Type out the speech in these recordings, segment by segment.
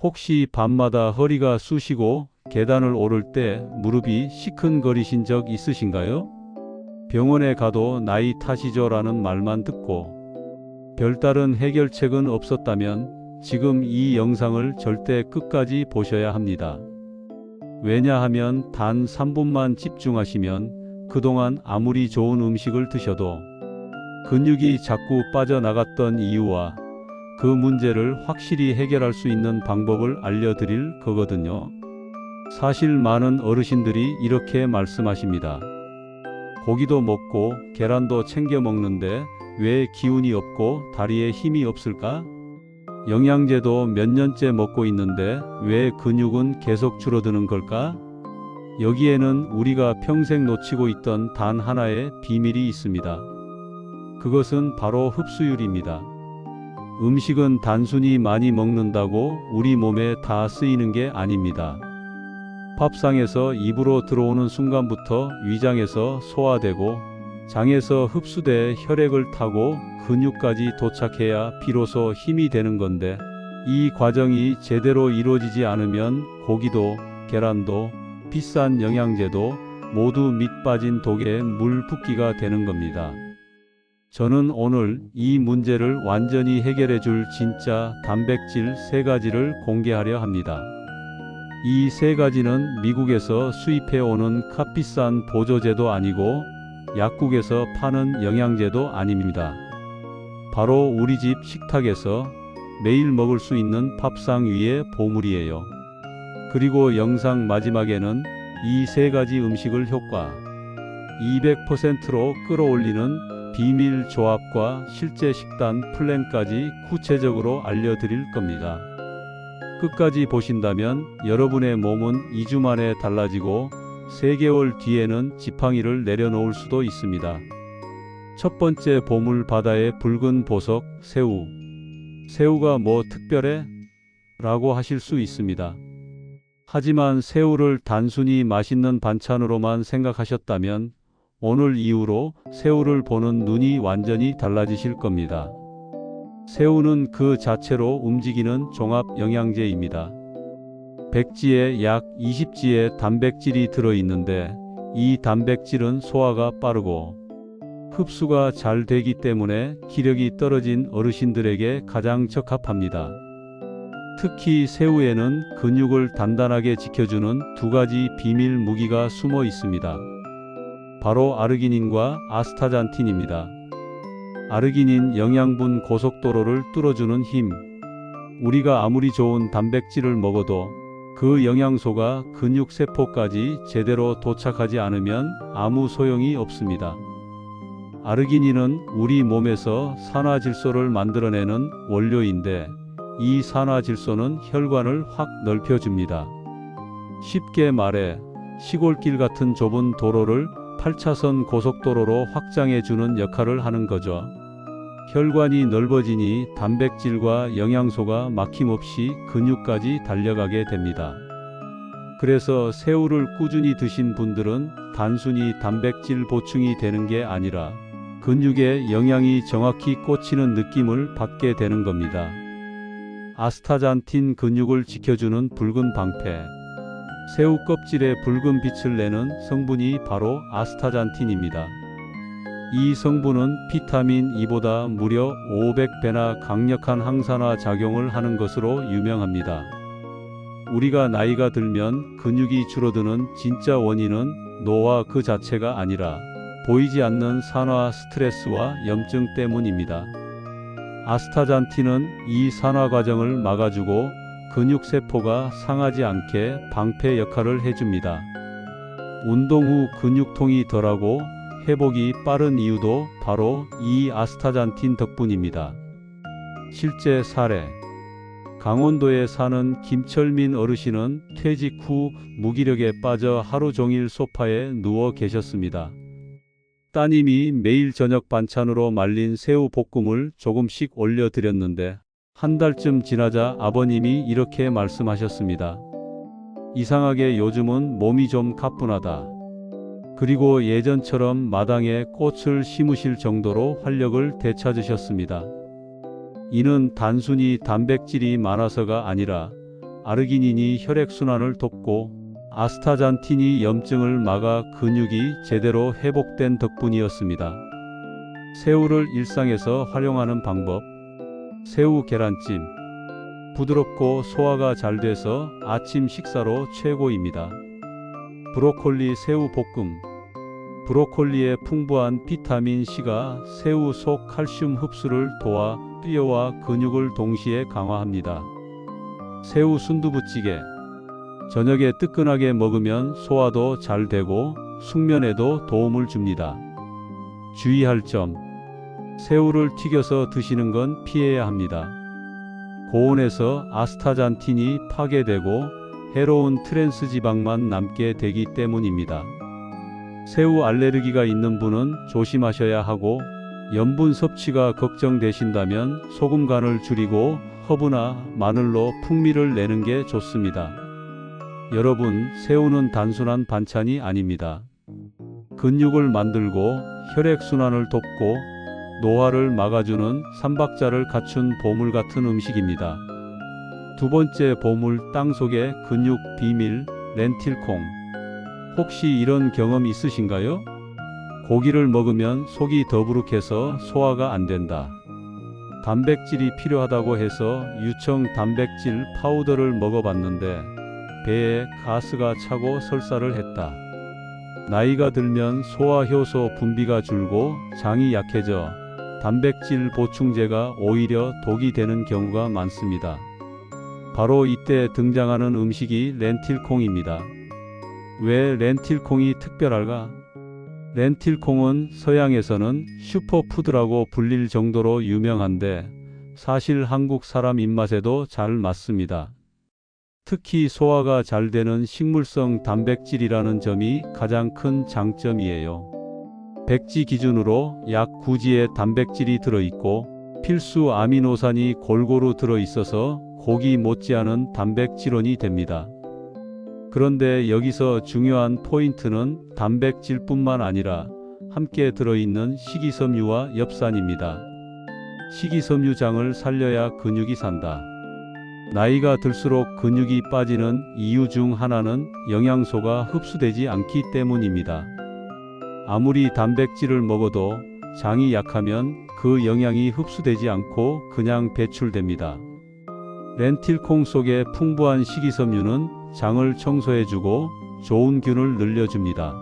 혹시 밤마다 허리가 쑤시고 계단을 오를 때 무릎이 시큰거리신 적 있으신가요? 병원에 가도 나이 탓이죠라는 말만 듣고 별다른 해결책은 없었다면 지금 이 영상을 절대 끝까지 보셔야 합니다. 왜냐하면 단 3분만 집중하시면 그동안 아무리 좋은 음식을 드셔도 근육이 자꾸 빠져나갔던 이유와 그 문제를 확실히 해결할 수 있는 방법을 알려드릴 거거든요. 사실 많은 어르신들이 이렇게 말씀하십니다. 고기도 먹고 계란도 챙겨 먹는데 왜 기운이 없고 다리에 힘이 없을까? 영양제도 몇 년째 먹고 있는데 왜 근육은 계속 줄어드는 걸까? 여기에는 우리가 평생 놓치고 있던 단 하나의 비밀이 있습니다. 그것은 바로 흡수율입니다. 음식은 단순히 많이 먹는다고 우리 몸에 다 쓰이는 게 아닙니다. 밥상에서 입으로 들어오는 순간부터 위장에서 소화되고 장에서 흡수돼 혈액을 타고 근육까지 도착해야 비로소 힘이 되는 건데, 이 과정이 제대로 이루어지지 않으면 고기도 계란도 비싼 영양제도 모두 밑 빠진 독에 물 붓기가 되는 겁니다. 저는 오늘 이 문제를 완전히 해결해 줄 진짜 단백질 3가지를 공개하려 합니다. 이 3가지는 미국에서 수입해 오는 값비싼 보조제도 아니고 약국에서 파는 영양제도 아닙니다. 바로 우리 집 식탁에서 매일 먹을 수 있는 밥상 위의 보물이에요. 그리고 영상 마지막에는 이 3가지 음식을 효과 200%로 끌어올리는 비밀 조합과 실제 식단 플랜까지 구체적으로 알려드릴 겁니다. 끝까지 보신다면 여러분의 몸은 2주 만에 달라지고 3개월 뒤에는 지팡이를 내려놓을 수도 있습니다. 첫 번째 보물, 바다의 붉은 보석, 새우. 새우가 뭐 특별해? 라고 하실 수 있습니다. 하지만 새우를 단순히 맛있는 반찬으로만 생각하셨다면 오늘 이후로 새우를 보는 눈이 완전히 달라지실 겁니다. 새우는 그 자체로 움직이는 종합 영양제입니다. 100g에 약 20g의 단백질이 들어있는데 이 단백질은 소화가 빠르고 흡수가 잘 되기 때문에 기력이 떨어진 어르신들에게 가장 적합합니다. 특히 새우에는 근육을 단단하게 지켜주는 2가지 비밀 무기가 숨어 있습니다. 바로 아르기닌과 아스타잔틴입니다. 아르기닌, 영양분 고속도로를 뚫어주는 힘. 우리가 아무리 좋은 단백질을 먹어도 그 영양소가 근육세포까지 제대로 도착하지 않으면 아무 소용이 없습니다. 아르기닌은 우리 몸에서 산화질소를 만들어내는 원료인데 이 산화질소는 혈관을 확 넓혀줍니다. 쉽게 말해 시골길 같은 좁은 도로를 8차선 고속도로로 확장해주는 역할을 하는 거죠. 혈관이 넓어지니 단백질과 영양소가 막힘없이 근육까지 달려가게 됩니다. 그래서 새우를 꾸준히 드신 분들은 단순히 단백질 보충이 되는 게 아니라 근육에 영양이 정확히 꽂히는 느낌을 받게 되는 겁니다. 아스타잔틴, 근육을 지켜주는 붉은 방패. 새우 껍질에 붉은 빛을 내는 성분이 바로 아스타잔틴입니다. 이 성분은 비타민 E보다 무려 500배나 강력한 항산화 작용을 하는 것으로 유명합니다. 우리가 나이가 들면 근육이 줄어드는 진짜 원인은 노화 그 자체가 아니라 보이지 않는 산화, 스트레스와 염증 때문입니다. 아스타잔틴은 이 산화 과정을 막아주고 근육세포가 상하지 않게 방패 역할을 해줍니다. 운동 후 근육통이 덜하고 회복이 빠른 이유도 바로 이 아스타잔틴 덕분입니다. 실제 사례. 강원도에 사는 김철민 어르신은 퇴직 후 무기력에 빠져 하루 종일 소파에 누워 계셨습니다. 따님이 매일 저녁 반찬으로 말린 새우 볶음을 조금씩 올려드렸는데 한 달쯤 지나자 아버님이 이렇게 말씀하셨습니다. 이상하게 요즘은 몸이 좀 가뿐하다. 그리고 예전처럼 마당에 꽃을 심으실 정도로 활력을 되찾으셨습니다. 이는 단순히 단백질이 많아서가 아니라 아르기닌이 혈액순환을 돕고 아스타잔틴이 염증을 막아 근육이 제대로 회복된 덕분이었습니다. 새우를 일상에서 활용하는 방법. 새우 계란찜. 부드럽고 소화가 잘 돼서 아침 식사로 최고입니다. 브로콜리 새우 볶음. 브로콜리의 풍부한 비타민 C가 새우 속 칼슘 흡수를 도와 뼈와 근육을 동시에 강화합니다. 새우 순두부찌개. 저녁에 뜨끈하게 먹으면 소화도 잘 되고 숙면에도 도움을 줍니다. 주의할 점. 새우를 튀겨서 드시는 건 피해야 합니다. 고온에서 아스타잔틴이 파괴되고 해로운 트랜스 지방만 남게 되기 때문입니다. 새우 알레르기가 있는 분은 조심하셔야 하고, 염분 섭취가 걱정되신다면 소금 간을 줄이고 허브나 마늘로 풍미를 내는 게 좋습니다. 여러분, 새우는 단순한 반찬이 아닙니다. 근육을 만들고 혈액순환을 돕고 노화를 막아주는 삼박자를 갖춘 보물 같은 음식입니다. 두 번째 보물, 땅속의 근육 비밀, 렌틸콩. 혹시 이런 경험 있으신가요? 고기를 먹으면 속이 더부룩해서 소화가 안 된다. 단백질이 필요하다고 해서 유청 단백질 파우더를 먹어봤는데 배에 가스가 차고 설사를 했다. 나이가 들면 소화효소 분비가 줄고 장이 약해져 단백질 보충제가 오히려 독이 되는 경우가 많습니다. 바로 이때 등장하는 음식이 렌틸콩입니다. 왜 렌틸콩이 특별할까? 렌틸콩은 서양에서는 슈퍼푸드라고 불릴 정도로 유명한데 사실 한국 사람 입맛에도 잘 맞습니다. 특히 소화가 잘 되는 식물성 단백질이라는 점이 가장 큰 장점이에요. 백지 기준으로 약 9지의 단백질이 들어있고 필수 아미노산이 골고루 들어있어서 고기 못지않은 단백질원이 됩니다. 그런데 여기서 중요한 포인트는 단백질뿐만 아니라 함께 들어있는 식이섬유와 엽산입니다. 식이섬유장을 살려야 근육이 산다. 나이가 들수록 근육이 빠지는 이유 중 하나는 영양소가 흡수되지 않기 때문입니다. 아무리 단백질을 먹어도 장이 약하면 그 영양이 흡수되지 않고 그냥 배출됩니다. 렌틸콩 속의 풍부한 식이섬유는 장을 청소해주고 좋은 균을 늘려줍니다.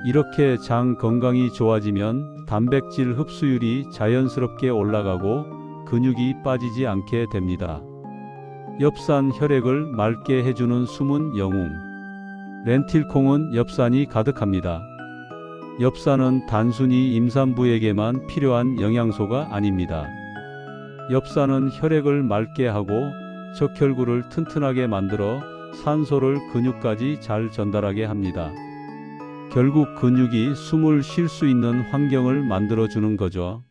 이렇게 장 건강이 좋아지면 단백질 흡수율이 자연스럽게 올라가고 근육이 빠지지 않게 됩니다. 엽산, 혈액을 맑게 해주는 숨은 영웅. 렌틸콩은 엽산이 가득합니다. 엽산은 단순히 임산부에게만 필요한 영양소가 아닙니다. 엽산은 혈액을 맑게 하고 적혈구를 튼튼하게 만들어 산소를 근육까지 잘 전달하게 합니다. 결국 근육이 숨을 쉴 수 있는 환경을 만들어주는 거죠.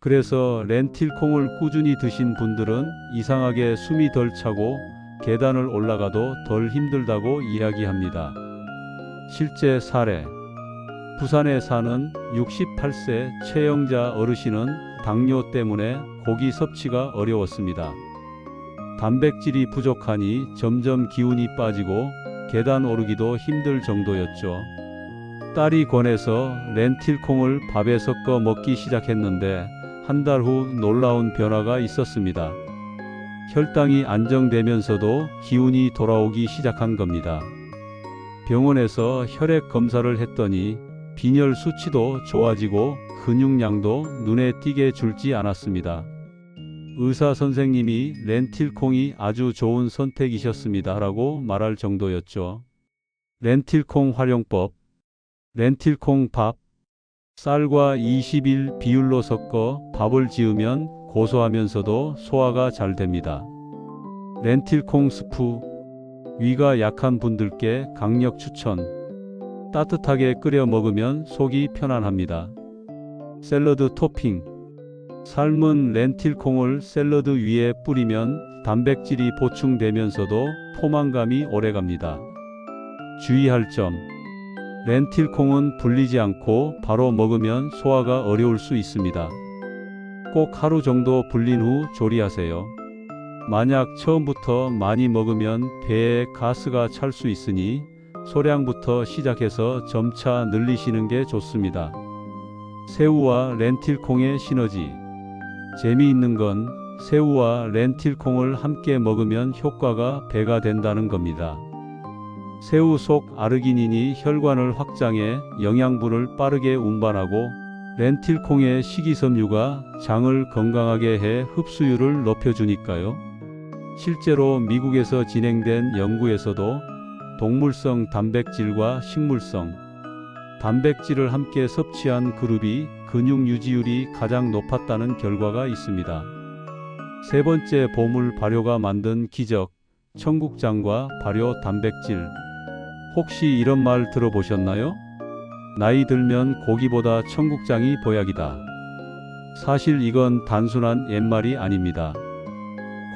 그래서 렌틸콩을 꾸준히 드신 분들은 이상하게 숨이 덜 차고 계단을 올라가도 덜 힘들다고 이야기합니다. 실제 사례. 부산에 사는 68세 최영자 어르신은 당뇨 때문에 고기 섭취가 어려웠습니다. 단백질이 부족하니 점점 기운이 빠지고 계단 오르기도 힘들 정도였죠. 딸이 권해서 렌틸콩을 밥에 섞어 먹기 시작했는데 한 달 후 놀라운 변화가 있었습니다. 혈당이 안정되면서도 기운이 돌아오기 시작한 겁니다. 병원에서 혈액 검사를 했더니 빈혈 수치도 좋아지고 근육량도 눈에 띄게 줄지 않았습니다. 의사 선생님이 렌틸콩이 아주 좋은 선택이셨습니다 라고 말할 정도였죠. 렌틸콩 활용법. 렌틸콩 밥. 쌀과 20일 비율로 섞어 밥을 지으면 고소하면서도 소화가 잘 됩니다. 렌틸콩 스프. 위가 약한 분들께 강력 추천. 따뜻하게 끓여 먹으면 속이 편안합니다. 샐러드 토핑. 삶은 렌틸콩을 샐러드 위에 뿌리면 단백질이 보충되면서도 포만감이 오래갑니다. 주의할 점. 렌틸콩은 불리지 않고 바로 먹으면 소화가 어려울 수 있습니다. 꼭 하루 정도 불린 후 조리하세요. 만약 처음부터 많이 먹으면 배에 가스가 찰 수 있으니 소량부터 시작해서 점차 늘리시는 게 좋습니다. 새우와 렌틸콩의 시너지. 재미있는 건 새우와 렌틸콩을 함께 먹으면 효과가 배가 된다는 겁니다. 새우 속 아르기닌이 혈관을 확장해 영양분을 빠르게 운반하고 렌틸콩의 식이섬유가 장을 건강하게 해 흡수율을 높여주니까요. 실제로 미국에서 진행된 연구에서도 동물성 단백질과 식물성 단백질을 함께 섭취한 그룹이 근육 유지율이 가장 높았다는 결과가 있습니다. 세 번째, 보물 발효가 만든 기적, 청국장과 발효 단백질. 혹시 이런 말 들어보셨나요? 나이 들면 고기보다 청국장이 보약이다. 사실 이건 단순한 옛말이 아닙니다.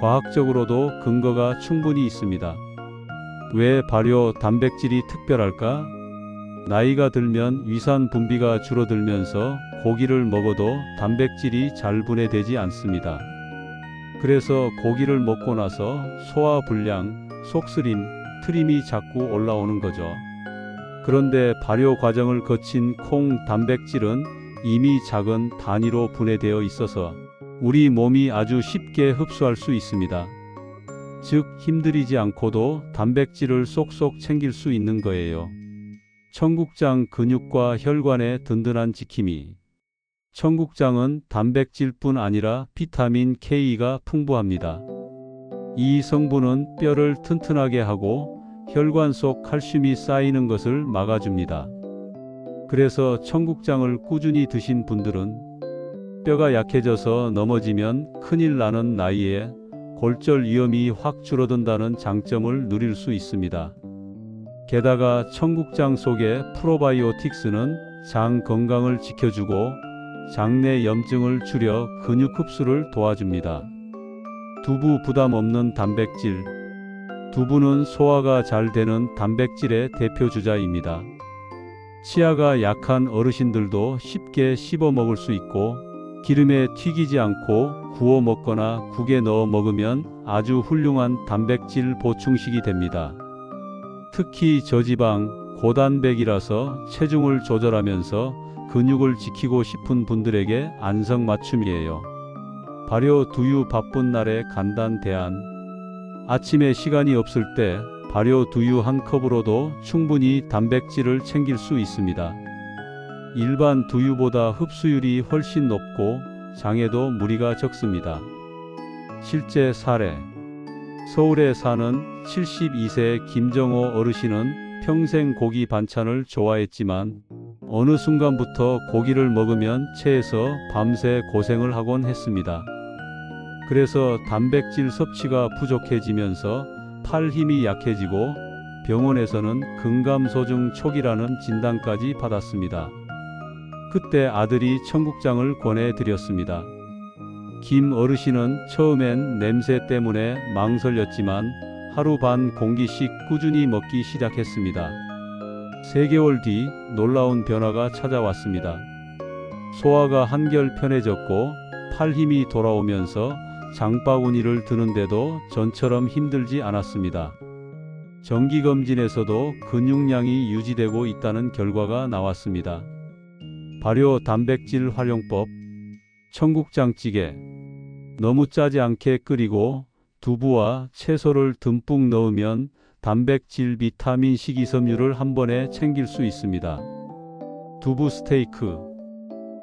과학적으로도 근거가 충분히 있습니다. 왜 발효 단백질이 특별할까? 나이가 들면 위산 분비가 줄어들면서 고기를 먹어도 단백질이 잘 분해되지 않습니다. 그래서 고기를 먹고 나서 소화불량, 속쓰림, 트림이 자꾸 올라오는 거죠. 그런데 발효 과정을 거친 콩 단백질은 이미 작은 단위로 분해되어 있어서 우리 몸이 아주 쉽게 흡수할 수 있습니다. 즉, 힘들이지 않고도 단백질을 쏙쏙 챙길 수 있는 거예요. 청국장 근육과 혈관의 든든한 지킴이. 청국장은 단백질뿐 아니라 비타민 K가 풍부합니다. 이 성분은 뼈를 튼튼하게 하고 혈관 속 칼슘이 쌓이는 것을 막아줍니다. 그래서 청국장을 꾸준히 드신 분들은 뼈가 약해져서 넘어지면 큰일 나는 나이에 골절 위험이 확 줄어든다는 장점을 누릴 수 있습니다. 게다가 청국장 속의 프로바이오틱스는 장 건강을 지켜주고 장내 염증을 줄여 근육 흡수를 도와줍니다. 두부 부담 없는 단백질. 두부는 소화가 잘 되는 단백질의 대표 주자입니다. 치아가 약한 어르신들도 쉽게 씹어 먹을 수 있고 기름에 튀기지 않고 구워 먹거나 국에 넣어 먹으면 아주 훌륭한 단백질 보충식이 됩니다. 특히 저지방, 고단백이라서 체중을 조절하면서 근육을 지키고 싶은 분들에게 안성맞춤이에요. 발효 두유 바쁜 날의 간단 대안. 아침에 시간이 없을 때 발효 두유 한 컵으로도 충분히 단백질을 챙길 수 있습니다. 일반 두유보다 흡수율이 훨씬 높고 장에도 무리가 적습니다. 실제 사례. 서울에 사는 72세 김정호 어르신은 평생 고기 반찬을 좋아했지만 어느 순간부터 고기를 먹으면 체해서 밤새 고생을 하곤 했습니다. 그래서 단백질 섭취가 부족해지면서 팔 힘이 약해지고 병원에서는 근감소증 초기라는 진단까지 받았습니다. 그때 아들이 청국장을 권해드렸습니다. 김 어르신은 처음엔 냄새 때문에 망설였지만 하루 반 공기씩 꾸준히 먹기 시작했습니다. 3개월 뒤 놀라운 변화가 찾아왔습니다. 소화가 한결 편해졌고 팔 힘이 돌아오면서 장바구니를 드는데도 전처럼 힘들지 않았습니다. 정기검진에서도 근육량이 유지되고 있다는 결과가 나왔습니다. 발효 단백질 활용법. 청국장찌개. 너무 짜지 않게 끓이고 두부와 채소를 듬뿍 넣으면 단백질, 비타민, 식이섬유를 한 번에 챙길 수 있습니다. 두부 스테이크.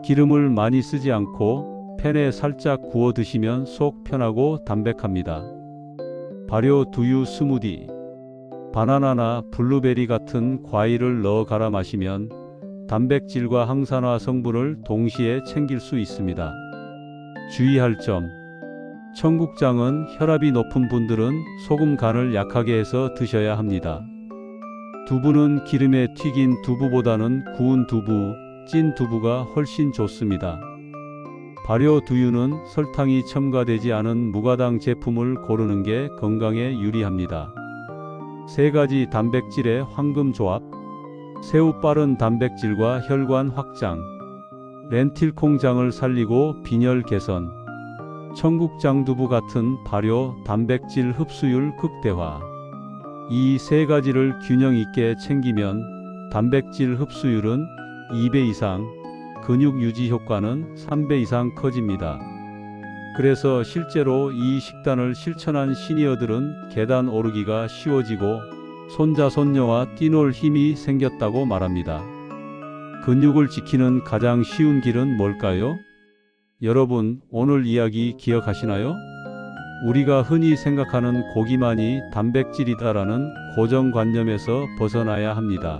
기름을 많이 쓰지 않고 팬에 살짝 구워 드시면 속 편하고 담백합니다. 발효 두유 스무디. 바나나나 블루베리 같은 과일을 넣어 갈아 마시면 단백질과 항산화 성분을 동시에 챙길 수 있습니다. 주의할 점. 청국장은 혈압이 높은 분들은 소금 간을 약하게 해서 드셔야 합니다. 두부는 기름에 튀긴 두부보다는 구운 두부, 찐 두부가 훨씬 좋습니다. 발효 두유는 설탕이 첨가되지 않은 무가당 제품을 고르는 게 건강에 유리합니다. 3가지 단백질의 황금 조합. 새우 빠른 단백질과 혈관 확장. 렌틸콩장을 살리고 빈혈 개선. 청국장 두부 같은 발효, 단백질 흡수율 극대화. 이 세 가지를 균형 있게 챙기면 단백질 흡수율은 2배 이상, 근육 유지 효과는 3배 이상 커집니다. 그래서 실제로 이 식단을 실천한 시니어들은 계단 오르기가 쉬워지고 손자 손녀와 뛰놀 힘이 생겼다고 말합니다. 근육을 지키는 가장 쉬운 길은 뭘까요? 여러분, 오늘 이야기 기억하시나요? 우리가 흔히 생각하는 고기만이 단백질이다라는 고정관념에서 벗어나야 합니다.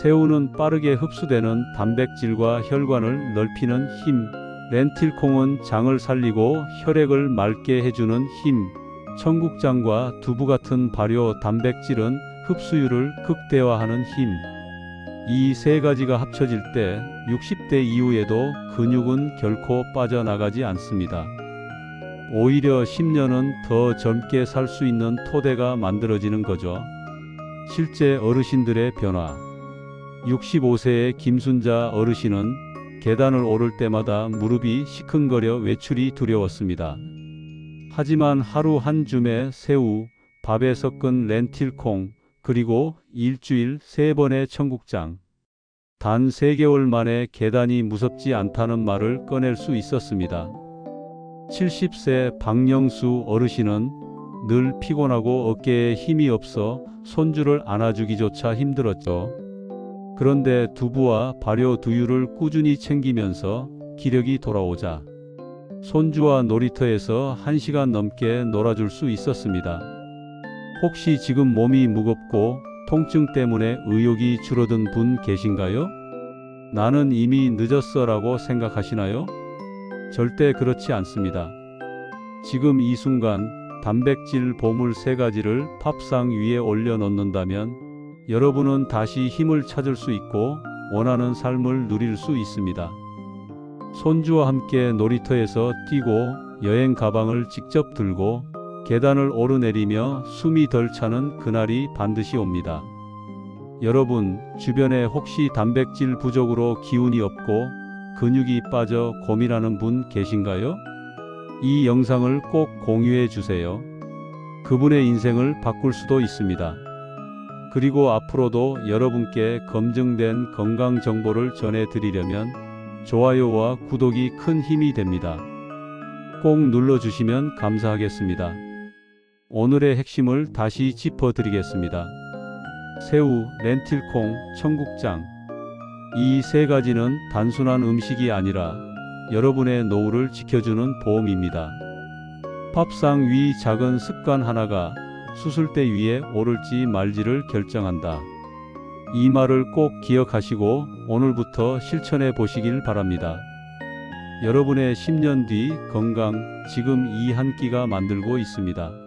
새우는 빠르게 흡수되는 단백질과 혈관을 넓히는 힘, 렌틸콩은 장을 살리고 혈액을 맑게 해주는 힘, 청국장과 두부 같은 발효 단백질은 흡수율을 극대화하는 힘. 이 세 가지가 합쳐질 때 60대 이후에도 근육은 결코 빠져나가지 않습니다. 오히려 10년은 더 젊게 살 수 있는 토대가 만들어지는 거죠. 실제 어르신들의 변화. 65세의 김순자 어르신은 계단을 오를 때마다 무릎이 시큰거려 외출이 두려웠습니다. 하지만 하루 한 줌의 새우, 밥에 섞은 렌틸콩, 그리고 일주일 3번의 청국장. 단 3개월 만에 계단이 무섭지 않다는 말을 꺼낼 수 있었습니다. 70세 박영수 어르신은 늘 피곤하고 어깨에 힘이 없어 손주를 안아주기조차 힘들었죠. 그런데 두부와 발효 두유를 꾸준히 챙기면서 기력이 돌아오자 손주와 놀이터에서 1시간 넘게 놀아줄 수 있었습니다. 혹시 지금 몸이 무겁고 통증 때문에 의욕이 줄어든 분 계신가요? 나는 이미 늦었어라고 생각하시나요? 절대 그렇지 않습니다. 지금 이 순간 단백질 보물 3가지를 밥상 위에 올려놓는다면 여러분은 다시 힘을 찾을 수 있고 원하는 삶을 누릴 수 있습니다. 손주와 함께 놀이터에서 뛰고 여행 가방을 직접 들고 계단을 오르내리며 숨이 덜 차는 그날이 반드시 옵니다. 여러분, 주변에 혹시 단백질 부족으로 기운이 없고 근육이 빠져 고민하는 분 계신가요? 이 영상을 꼭 공유해 주세요. 그분의 인생을 바꿀 수도 있습니다. 그리고 앞으로도 여러분께 검증된 건강 정보를 전해드리려면 좋아요와 구독이 큰 힘이 됩니다. 꼭 눌러주시면 감사하겠습니다. 오늘의 핵심을 다시 짚어드리겠습니다. 새우, 렌틸콩, 청국장. 이 3가지는 단순한 음식이 아니라 여러분의 노후를 지켜주는 보험입니다. 밥상 위 작은 습관 하나가 수술대 위에 오를지 말지를 결정한다. 이 말을 꼭 기억하시고 오늘부터 실천해 보시길 바랍니다. 여러분의 10년 뒤 건강 지금 이 한 끼가 만들고 있습니다.